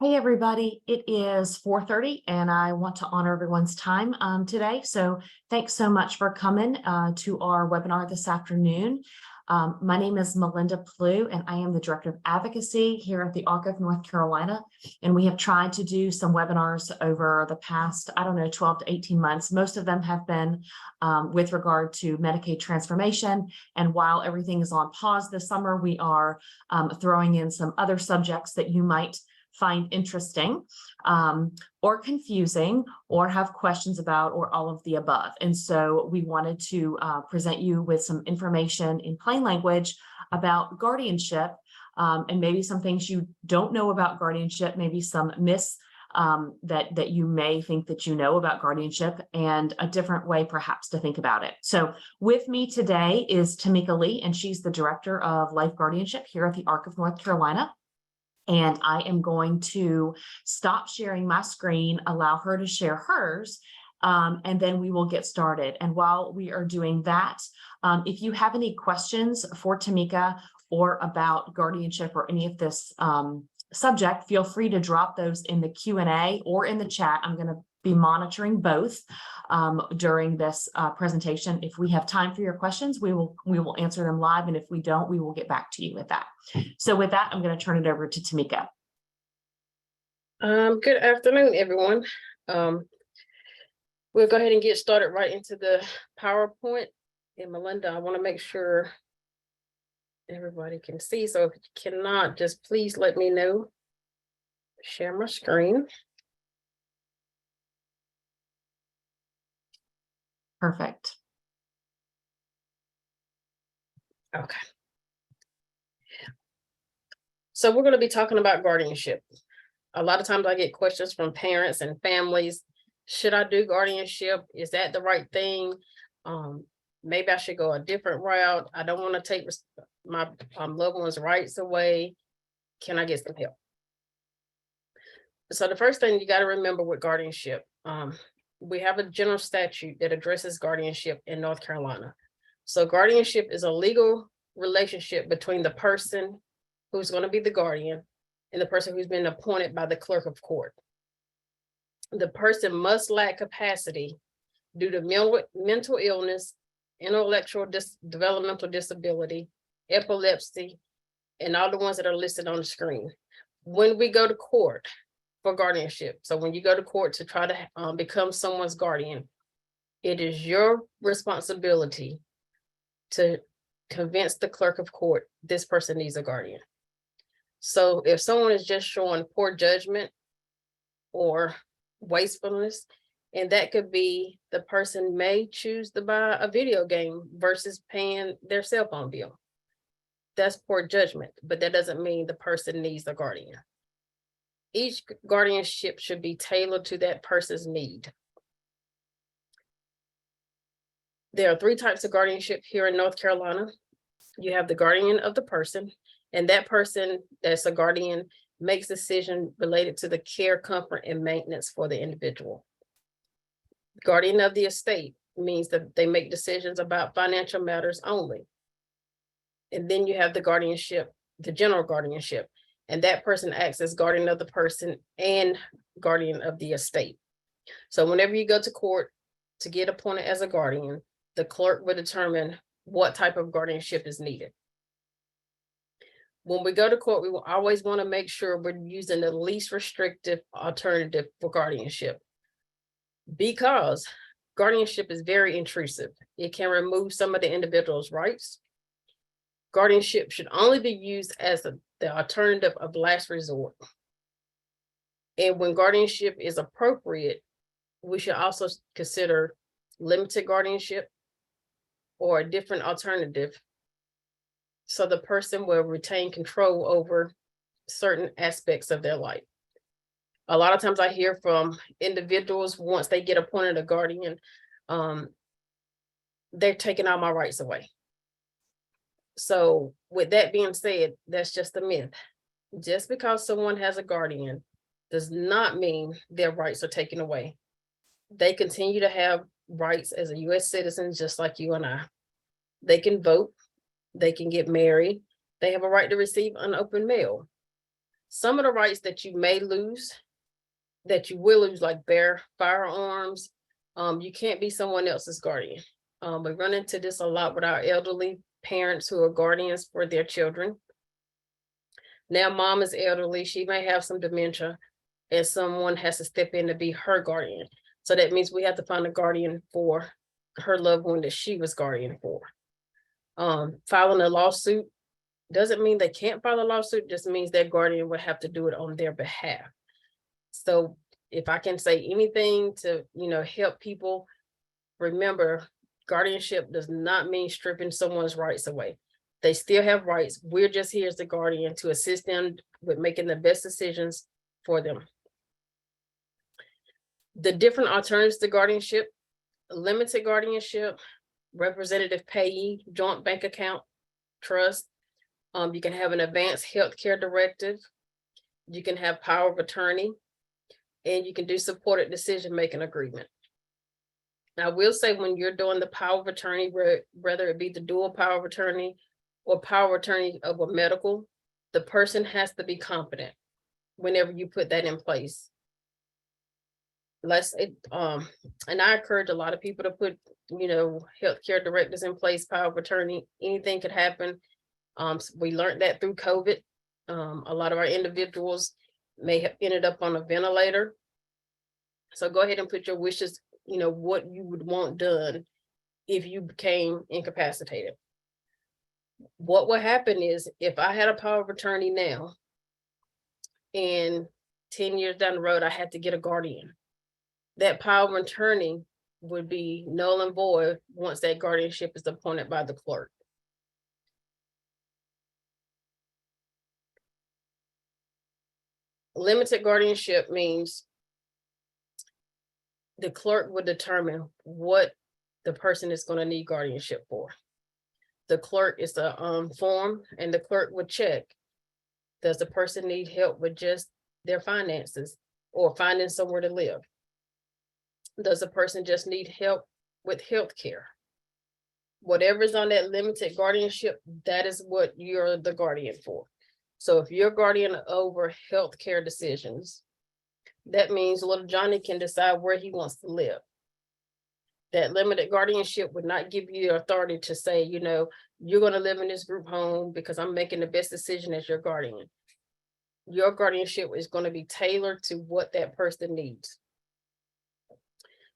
Hey everybody, it is 4:30 and I want to honor everyone's time today. So thanks so much for coming to our webinar this afternoon. My name is Melinda Plew and I am the Director of Advocacy here at the ARC of North Carolina. And we have tried to do some webinars over the past, 12 to 18 months. Most of them have been with regard to Medicaid transformation. And while everything is on pause this summer, we are throwing in some other subjects that you might find interesting or confusing or have questions about, or all of the above. And so we wanted to present you with some information in plain language about guardianship and maybe some things you don't know about guardianship, maybe some myths that you may think that you know about guardianship, and a different way perhaps to think about it. So with me today is Tamika Lee, and she's the Director of Life Guardianship here at the ARC of North Carolina. And I am going to stop sharing my screen, allow her to share hers, and then we will get started. And while we are doing that, if you have any questions for Tamika or about guardianship or any of this subject, feel free to drop those in the Q&A or in the chat. I'm going to be monitoring both during this presentation. If we have time for your questions, we will answer them live, and if we don't, we will get back to you with that. So with that, I'm going to turn it over to Tamika. Good afternoon, everyone. We'll go ahead and get started right into the PowerPoint. And Melinda, I want to make sure everybody can see. So if you cannot, just please let me know. Share my screen. Perfect. Okay. So we're going to be talking about guardianship. A lot of times I get questions from parents and families. Should I do guardianship? Is that the right thing? Maybe I should go a different route. I don't want to take my loved one's rights away. Can I get some help? So the first thing you got to remember with guardianship, we have a general statute that addresses guardianship in North Carolina. So guardianship is a legal relationship between the person who's going to be the guardian and the person who's been appointed by the clerk of court. The person must lack capacity due to mental illness, intellectual developmental disability, epilepsy, and all the ones that are listed on the screen. When we go to court for guardianship, so when you go to court to try to become someone's guardian, it is your responsibility to convince the clerk of court this person needs a guardian. So if someone is just showing poor judgment or wastefulness, and that could be the person may choose to buy a video game versus paying their cell phone bill. That's poor judgment, but that doesn't mean the person needs a guardian. Each guardianship should be tailored to that person's need. There are 3 types of guardianship here in North Carolina. You have the guardian of the person, and that person that's a guardian makes decisions related to the care, comfort, and maintenance for the individual. Guardian of the estate means that they make decisions about financial matters only. And then you have the guardianship, the general guardianship, and that person acts as guardian of the person and guardian of the estate. So whenever you go to court to get appointed as a guardian, the clerk will determine what type of guardianship is needed. When we go to court, we will always want to make sure we're using the least restrictive alternative for guardianship, because guardianship is very intrusive. It can remove some of the individual's rights. Guardianship should only be used as the alternative of last resort. And when guardianship is appropriate, we should also consider limited guardianship or a different alternative, so the person will retain control over certain aspects of their life. A lot of times I hear from individuals, once they get appointed a guardian, they're taking all my rights away. So with that being said, that's just a myth. Just because someone has a guardian does not mean their rights are taken away. They continue to have rights as a U.S. citizen, just like you and I. They can vote, they can get married, they have a right to receive unopened mail. Some of the rights that you may lose, that you will lose, like bear firearms, you can't be someone else's guardian. We run into this a lot with our elderly parents who are guardians for their children. Now mom is elderly, she may have some dementia, and someone has to step in to be her guardian. So that means we have to find a guardian for her loved one that she was guardian for. Filing a lawsuit doesn't mean they can't file a lawsuit, just means their guardian would have to do it on their behalf. So if I can say anything to, help people, remember, guardianship does not mean stripping someone's rights away. They still have rights. We're just here as the guardian to assist them with making the best decisions for them. The different alternatives to guardianship: limited guardianship, representative payee, joint bank account, trust. You can have an advanced healthcare directive. You can have power of attorney, and you can do supported decision-making agreement. Now, I will say, when you're doing the power of attorney, whether it be the dual power of attorney or power of attorney of a medical, the person has to be competent whenever you put that in place. And I encourage a lot of people to put, healthcare directives in place, power of attorney. Anything could happen. We learned that through COVID. A lot of our individuals may have ended up on a ventilator. So go ahead and put your wishes, what you would want done if you became incapacitated. What will happen is, if I had a power of attorney now, and 10 years down the road, I had to get a guardian, that power of attorney would be null and void once that guardianship is appointed by the clerk. Limited guardianship means the clerk would determine what the person is going to need guardianship for. The clerk is the form, and the clerk would check, does the person need help with just their finances or finding somewhere to live? Does the person just need help with health care? Whatever's on that limited guardianship, that is what you're the guardian for. So if you're guardian over health care decisions, that means little Johnny can decide where he wants to live. That limited guardianship would not give you the authority to say, you're going to live in this group home because I'm making the best decision as your guardian. Your guardianship is going to be tailored to what that person needs.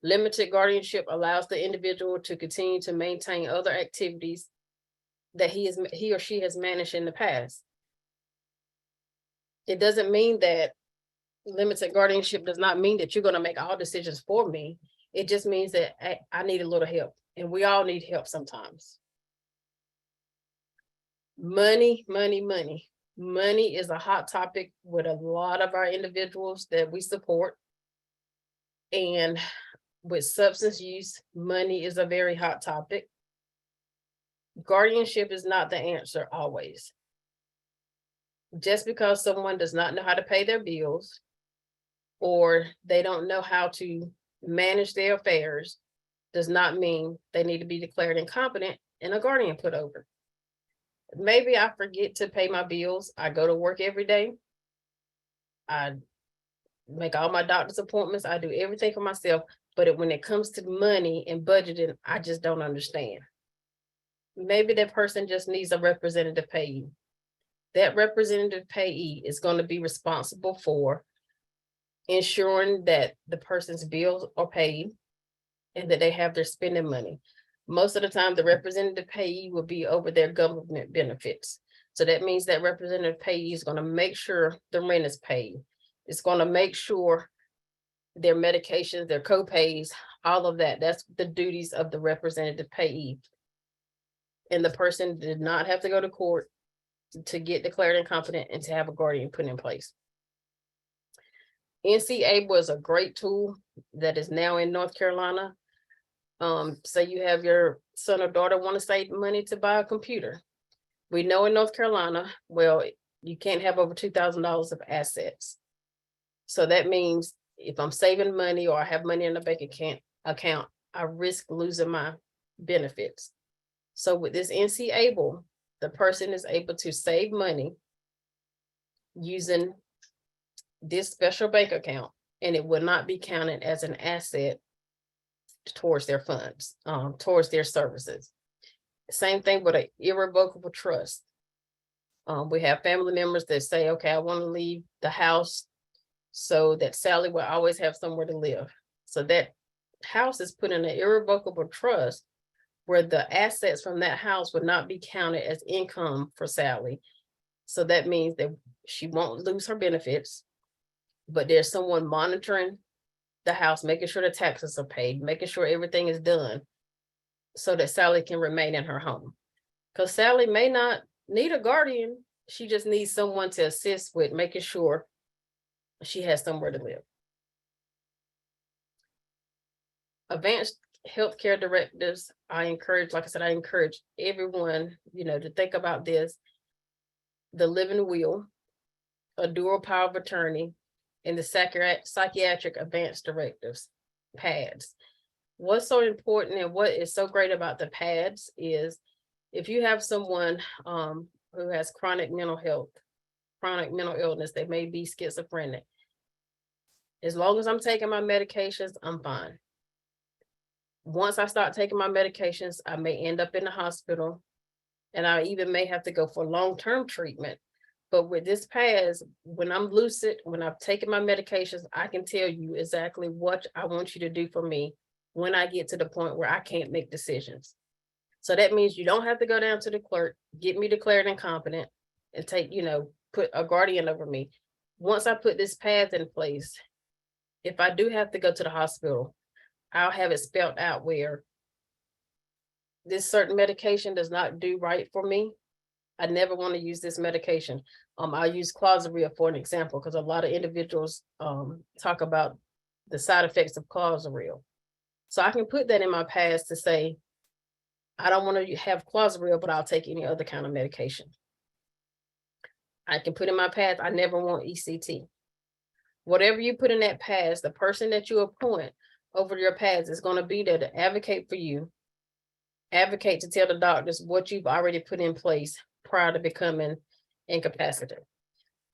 Limited guardianship allows the individual to continue to maintain other activities that he or she has managed in the past. It doesn't mean that limited guardianship does not mean that you're going to make all decisions for me. It just means that I need a little help, and we all need help sometimes. Money, money, money. Money is a hot topic with a lot of our individuals that we support. And with substance use, money is a very hot topic. Guardianship is not the answer always. Just because someone does not know how to pay their bills, or they don't know how to manage their affairs, does not mean they need to be declared incompetent and a guardian put over. Maybe I forget to pay my bills. I go to work every day. I make all my doctor's appointments. I do everything for myself. But when it comes to money and budgeting, I just don't understand. Maybe that person just needs a representative payee. That representative payee is going to be responsible for ensuring that the person's bills are paid and that they have their spending money. Most of the time, the representative payee will be over their government benefits. So that means that representative payee is going to make sure the rent is paid. It's going to make sure their medications, their co-pays, all of that. That's the duties of the representative payee. And the person did not have to go to court to get declared incompetent and to have a guardian put in place. NCA was a great tool that is now in North Carolina. Say you have your son or daughter want to save money to buy a computer. We know in North Carolina, well, you can't have over $2,000 of assets. So that means if I'm saving money or I have money in a bank account, I risk losing my benefits. So with this NC Able, the person is able to save money using this special bank account, and it will not be counted as an asset towards their funds, towards their services. Same thing with an irrevocable trust. We have family members that say, okay, I want to leave the house so that Sally will always have somewhere to live. So that house is put in an irrevocable trust where the assets from that house would not be counted as income for Sally. So that means that she won't lose her benefits, but there's someone monitoring the house, making sure the taxes are paid, making sure everything is done so that Sally can remain in her home. Because Sally may not need a guardian. She just needs someone to assist with making sure she has somewhere to live. Advanced healthcare directives, I encourage, like I said, I encourage everyone, to think about this. The living will, a dual power of attorney, and the psychiatric advanced directives, PADs. What's so important and what is so great about the PADs is if you have someone who has chronic mental illness, they may be schizophrenic. As long as I'm taking my medications, I'm fine. Once I start taking my medications, I may end up in the hospital, and I even may have to go for long-term treatment. But with this PADs, when I'm lucid, when I've taken my medications, I can tell you exactly what I want you to do for me when I get to the point where I can't make decisions. So that means you don't have to go down to the clerk, get me declared incompetent, and put a guardian over me. Once I put this PADs in place, if I do have to go to the hospital, I'll have it spelled out where this certain medication does not do right for me. I never want to use this medication. I'll use Clozaril for an example, because a lot of individuals talk about the side effects of Clozaril. So I can put that in my PADs to say, I don't want to have Clozaril, but I'll take any other kind of medication. I can put in my PADs, I never want ECT. Whatever you put in that PADs, the person that you appoint over your PADs is going to be there to advocate for you, advocate to tell the doctors what you've already put in place prior to becoming incapacitated.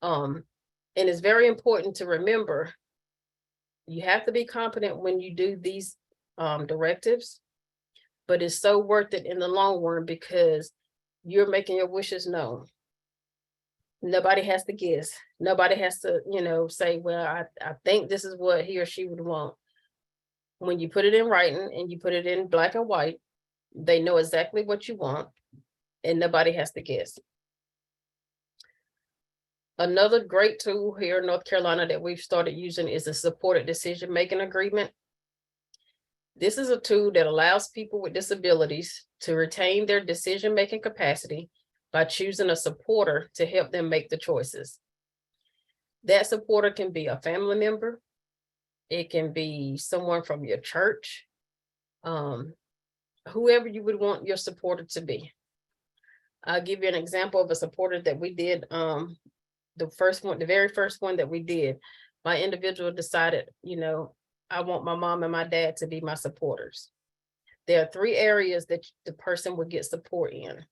And it's very important to remember, you have to be competent when you do these directives, but it's so worth it in the long run because you're making your wishes known. Nobody has to guess. Nobody has to, say, well, I think this is what he or she would want. When you put it in writing and you put it in black and white, they know exactly what you want and nobody has to guess. Another great tool here in North Carolina that we've started using is a supported decision-making agreement. This is a tool that allows people with disabilities to retain their decision-making capacity by choosing a supporter to help them make the choices. That supporter can be a family member. It can be someone from your church, whoever you would want your supporter to be. I'll give you an example of a supporter that we did. The very first one that we did, my individual decided, I want my mom and my dad to be my supporters. There are 3 areas that the person would get support in,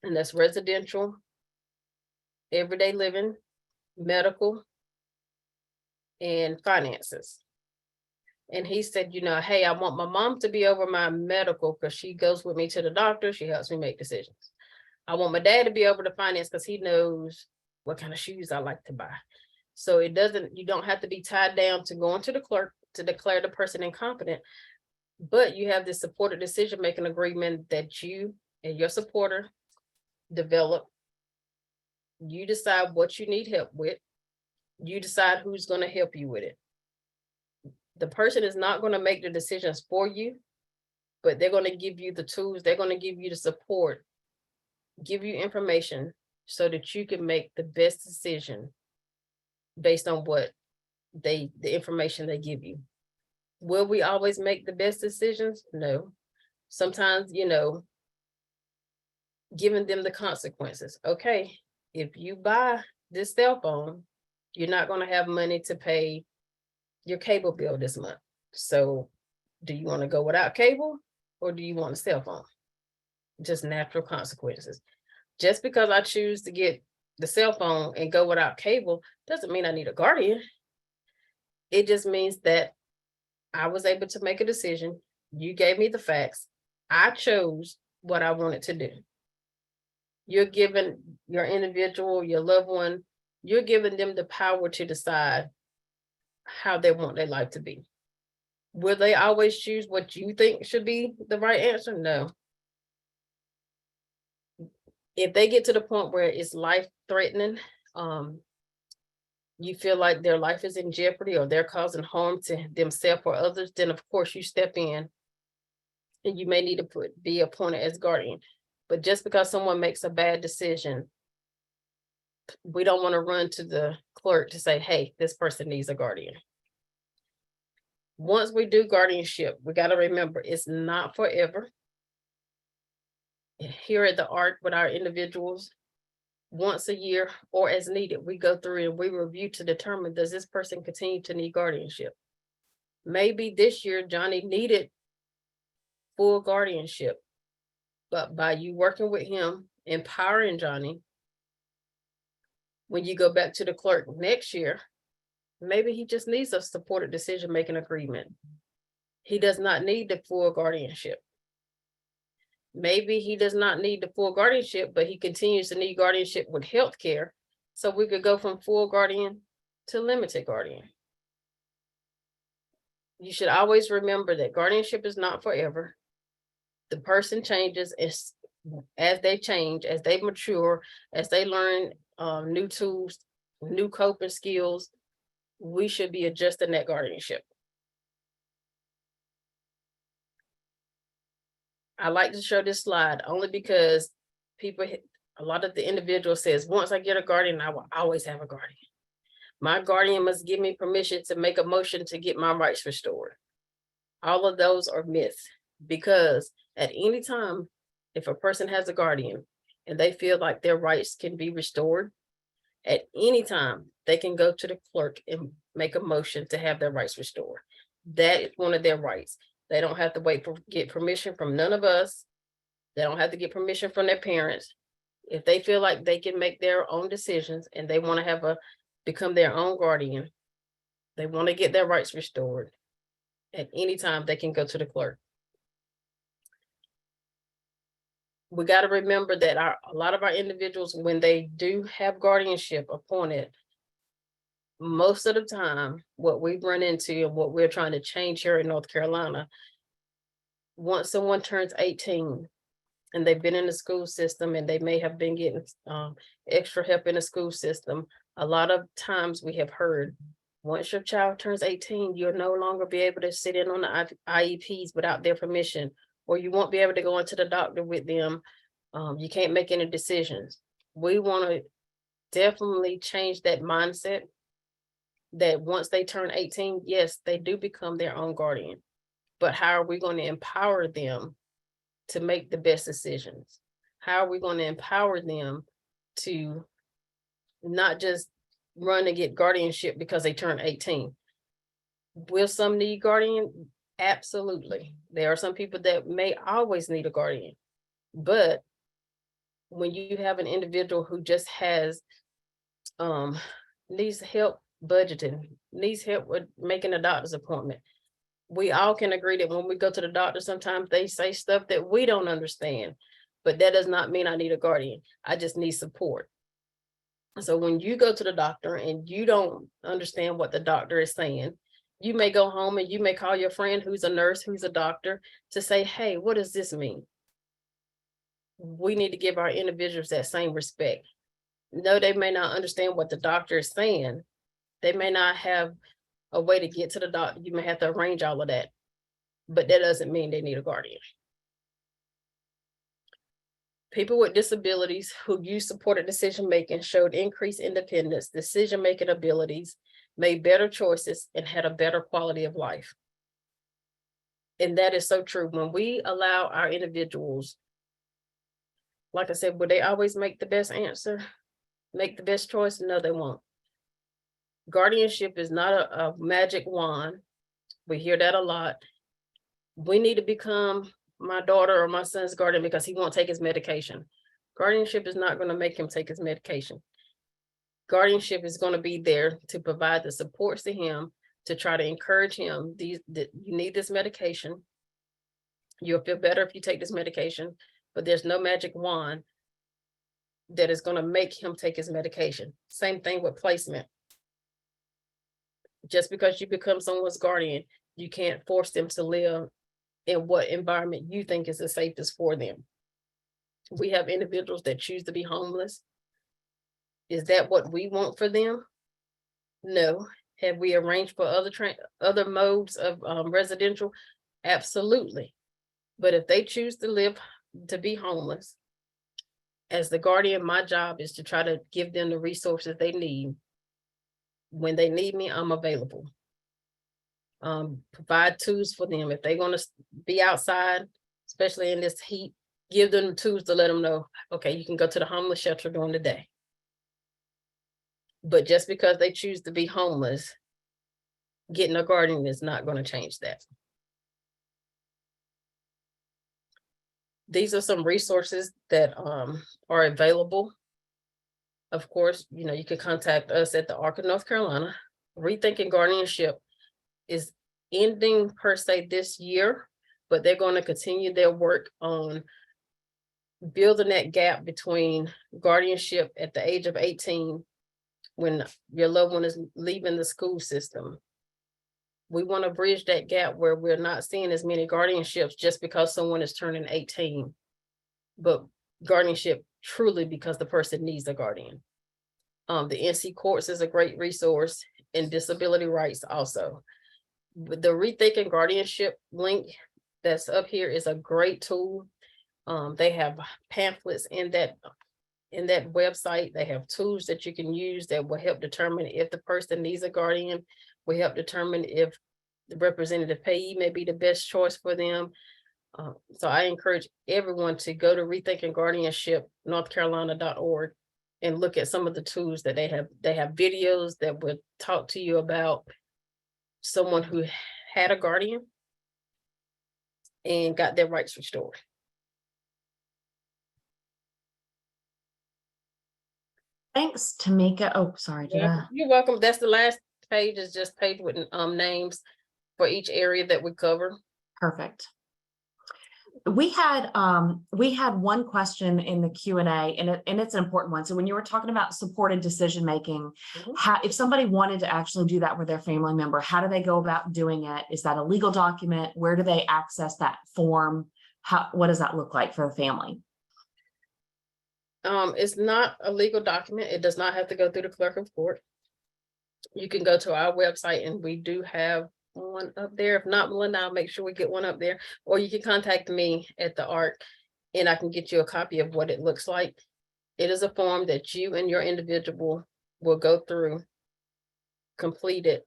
and that's residential, everyday living, medical, and finances. And he said, hey, I want my mom to be over my medical because she goes with me to the doctor. She helps me make decisions. I want my dad to be over the finance because he knows what kind of shoes I like to buy. So you don't have to be tied down to going to the clerk to declare the person incompetent, but you have this supported decision-making agreement that you and your supporter develop. You decide what you need help with. You decide who's going to help you with it. The person is not going to make the decisions for you, but they're going to give you the tools. They're going to give you the support, give you information so that you can make the best decision based on the information they give you. Will we always make the best decisions? No. Sometimes, giving them the consequences. Okay, if you buy this cell phone, you're not going to have money to pay your cable bill this month. So do you want to go without cable or do you want a cell phone? Just natural consequences. Just because I choose to get the cell phone and go without cable, doesn't mean I need a guardian. It just means that I was able to make a decision. You gave me the facts. I chose what I wanted to do. You're giving your individual, your loved one, you're giving them the power to decide how they want their life to be. Will they always choose what you think should be the right answer? No. If they get to the point where it's life threatening, you feel like their life is in jeopardy or they're causing harm to themselves or others, then of course you step in and you may need to be appointed as guardian. But just because someone makes a bad decision, we don't want to run to the clerk to say, hey, this person needs a guardian. Once we do guardianship, we got to remember it's not forever. Here at the ARC with our individuals, once a year or as needed, we go through and we review to determine, does this person continue to need guardianship? Maybe this year Johnny needed full guardianship, but by you working with him, empowering Johnny, when you go back to the clerk next year, maybe he just needs a supported decision-making agreement. He does not need the full guardianship. Maybe he does not need the full guardianship, but he continues to need guardianship with health care. So we could go from full guardian to limited guardian. You should always remember that guardianship is not forever. The person changes as they change, as they mature, as they learn new tools, new coping skills. We should be adjusting that guardianship. I like to show this slide only because a lot of the individual says, once I get a guardian, I will always have a guardian. My guardian must give me permission to make a motion to get my rights restored. All of those are myths, because at any time, if a person has a guardian and they feel like their rights can be restored, at any time, they can go to the clerk and make a motion to have their rights restored. That is one of their rights. They don't have to get permission from none of us. They don't have to get permission from their parents. If they feel like they can make their own decisions and they want to become their own guardian, they want to get their rights restored, at any time they can go to the clerk. We got to remember that a lot of our individuals, when they do have guardianship appointed, most of the time, what we've run into and what we're trying to change here in North Carolina, once someone turns 18 and they've been in the school system and they may have been getting extra help in the school system, a lot of times we have heard, once your child turns 18, you'll no longer be able to sit in on the IEPs without their permission, or you won't be able to go into the doctor with them. You can't make any decisions. We want to definitely change that mindset, that once they turn 18, yes, they do become their own guardian. But how are we going to empower them to make the best decisions? How are we going to empower them to not just run and get guardianship because they turn 18? Will some need guardian? Absolutely. There are some people that may always need a guardian. But when you have an individual who just needs help budgeting, needs help with making a doctor's appointment, we all can agree that when we go to the doctor, sometimes they say stuff that we don't understand, but that does not mean I need a guardian. I just need support. So when you go to the doctor and you don't understand what the doctor is saying, you may go home and you may call your friend who's a nurse, who's a doctor, to say, hey, what does this mean? We need to give our individuals that same respect. No, they may not understand what the doctor is saying. They may not have a way to get to the doctor. You may have to arrange all of that, but that doesn't mean they need a guardian. People with disabilities who use supported decision-making showed increased independence, decision-making abilities, made better choices, and had a better quality of life. And that is so true. When we allow our individuals, like I said, will they always make the best answer, make the best choice? No, they won't. Guardianship is not a magic wand. We hear that a lot. We need to become my daughter or my son's guardian because he won't take his medication. Guardianship is not going to make him take his medication. Guardianship is going to be there to provide the supports to him, to try to encourage him. That you need this medication. You'll feel better if you take this medication, but there's no magic wand that is going to make him take his medication. Same thing with placement. Just because you become someone's guardian, you can't force them to live in what environment you think is the safest for them. We have individuals that choose to be homeless. Is that what we want for them? No. Have we arranged for other modes of residential? Absolutely. But if they choose to be homeless, as the guardian, my job is to try to give them the resources they need. When they need me, I'm available. Provide tools for them. If they're going to be outside, especially in this heat, give them the tools to let them know, okay, you can go to the homeless shelter during the day. But just because they choose to be homeless, getting a guardian is not going to change that. These are some resources that are available. Of course, you can contact us at the ARC of North Carolina. Rethinking Guardianship is ending per se this year, but they're going to continue their work on building that gap between guardianship at the age of 18, when your loved one is leaving the school system. We want to bridge that gap where we're not seeing as many guardianships just because someone is turning 18, but guardianship truly because the person needs a guardian. The NC Courts is a great resource, and disability rights also. The Rethinking Guardianship link that's up here is a great tool. They have pamphlets in that website. They have tools that you can use that will help determine if the person needs a guardian, will help determine if the representative payee may be the best choice for them. So I encourage everyone to go to Rethinking Guardianship, NorthCarolina.org, and look at some of the tools that they have. They have videos that will talk to you about someone who had a guardian and got their rights restored. Thanks, Tamika. Oh, sorry. You're welcome. That's the last page, is just page with names for each area that we cover. Perfect. We had one question in the Q&A, and it's an important one. So when you were talking about supported decision making, if somebody wanted to actually do that with their family member, how do they go about doing it? Is that a legal document? Where do they access that form? What does that look like for the family? It's not a legal document. It does not have to go through the clerk of court. You can go to our website, and we do have one up there. If not, Melinda, I'll make sure we get one up there. Or you can contact me at the ARC, and I can get you a copy of what it looks like. It is a form that you and your individual will go through, complete it,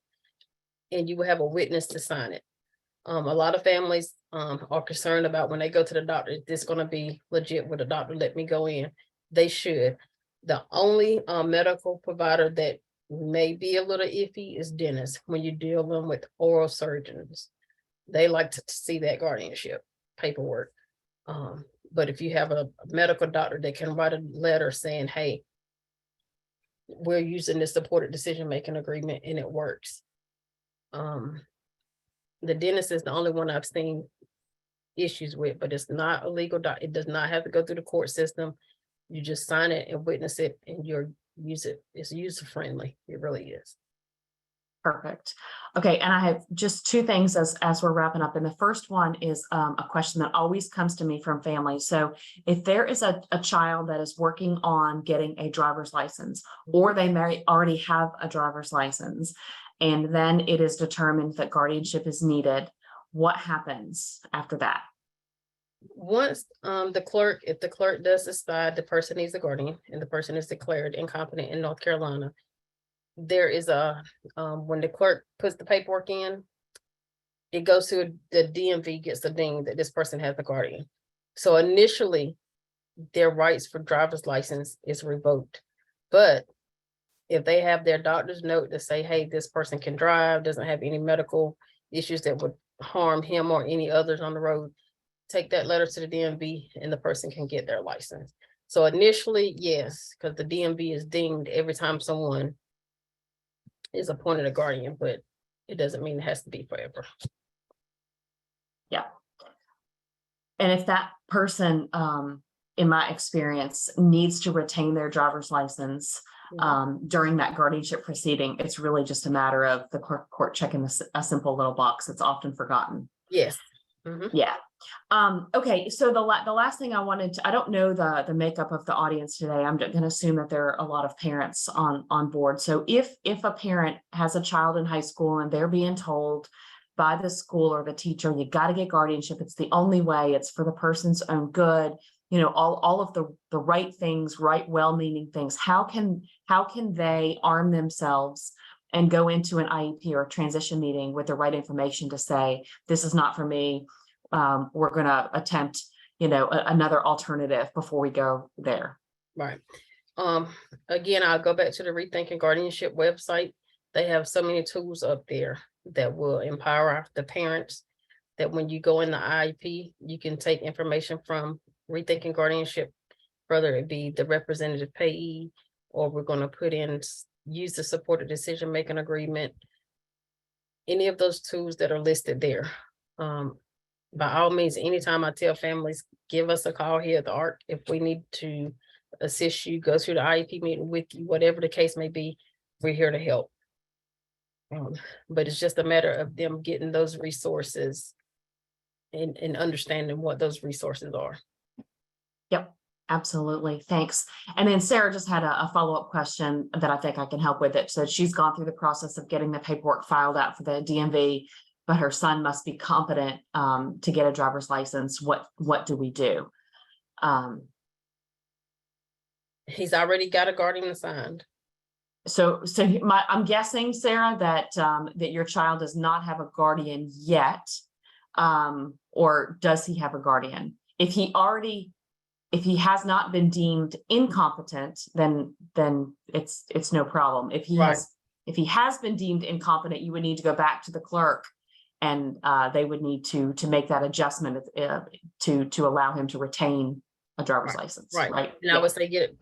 and you will have a witness to sign it. A lot of families are concerned about when they go to the doctor, is this going to be legit? Will the doctor let me go in? They should. The only medical provider that may be a little iffy is dentists. When you deal them with oral surgeons, they like to see that guardianship paperwork. But if you have a medical doctor that can write a letter saying, hey, we're using this supported decision-making agreement and it works. The dentist is the only one I've seen issues with, but it's not a legal it does not have to go through the court system. You just sign it and witness it, and it's user-friendly. It really is. Perfect. Okay, and I have just two things as we're wrapping up. And the first one is a question that always comes to me from families. So if there is a child that is working on getting a driver's license, or they may already have a driver's license, and then it is determined that guardianship is needed, what happens after that? Once if the clerk does decide the person needs a guardian and the person is declared incompetent in North Carolina, there is when the clerk puts the paperwork in, it goes to the DMV, gets the ding that this person has a guardian. So initially, their rights for driver's license is revoked. But if they have their doctor's note to say, hey, this person can drive, doesn't have any medical issues that would harm him or any others on the road, take that letter to the DMV and the person can get their license. So initially, yes, because the DMV is dinged every time someone is appointed a guardian, but it doesn't mean it has to be forever. Yeah. And if that person, in my experience, needs to retain their driver's license during that guardianship proceeding, it's really just a matter of the court checking a simple little box that's often forgotten. Yes. Yeah. Okay. So the last thing I wanted to, I don't know the makeup of the audience today. I'm going to assume that there are a lot of parents on board. So if a parent has a child in high school and they're being told by the school or the teacher, you got to get guardianship, it's the only way, it's for the person's own good, you know, all of the right things, right, well-meaning things, how can they arm themselves and go into an IEP or a transition meeting with the right information to say, this is not for me. We're going to attempt, you know, another alternative before we go there. Right. Again, I'll go back to the Rethinking Guardianship website. They have so many tools up there that will empower the parents, that when you go in the IEP, you can take information from Rethinking Guardianship, whether it be the representative payee, or we're going to put in, use the supported decision-making agreement, any of those tools that are listed there. By all means, anytime I tell families, give us a call here at the ARC if we need to assist you, go through the IEP meeting with you, whatever the case may be, we're here to help. But it's just a matter of them getting those resources and understanding what those resources are. Yep, absolutely. Thanks. And then Sarah just had a follow-up question that I think I can help with it. So she's gone through the process of getting the paperwork filed out for the DMV, but her son must be competent to get a driver's license. What do we do? He's already got a guardian assigned. So I'm guessing, Sarah, that that your child does not have a guardian yet, or does he have a guardian? If he has not been deemed incompetent, then it's no problem. If he has been deemed incompetent, you would need to go back to the clerk, and they would need to make that adjustment to allow him to retain a driver's license. Right. And I would say get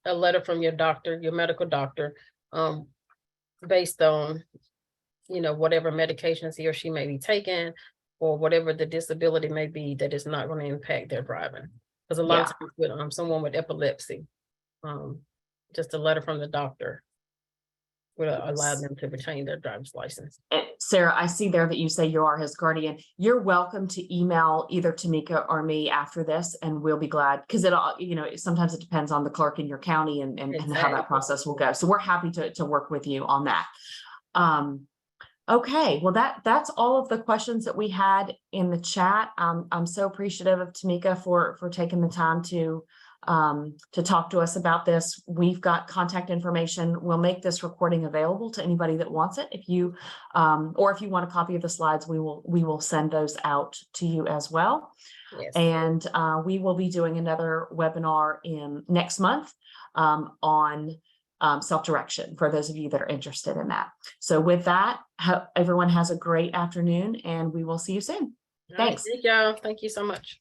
a letter from your doctor, your medical doctor, based on, you know, whatever medications he or she may be taking, or whatever the disability may be, that is not going to impact their driving. Because a lot of times with someone with epilepsy, just a letter from the doctor would allow them to retain their driver's license. And Sarah, I see there that you say you are his guardian. You're welcome to email either Tamika or me after this, and we'll be glad, because it all, you know, sometimes it depends on the clerk in your county and how that process will go. So we're happy to work with you on that. Okay, well, that's all of the questions that we had in the chat. I'm so appreciative of Tamika for taking the time to talk to us about this. We've got contact information. We'll make this recording available to anybody that wants it. If you or if you want a copy of the slides, we will send those out to you as well. Yes. And we will be doing another webinar next month on self-direction, for those of you that are interested in that. So with that, everyone has a great afternoon, and we will see you soon. Thanks. Thank y'all. Thank you so much.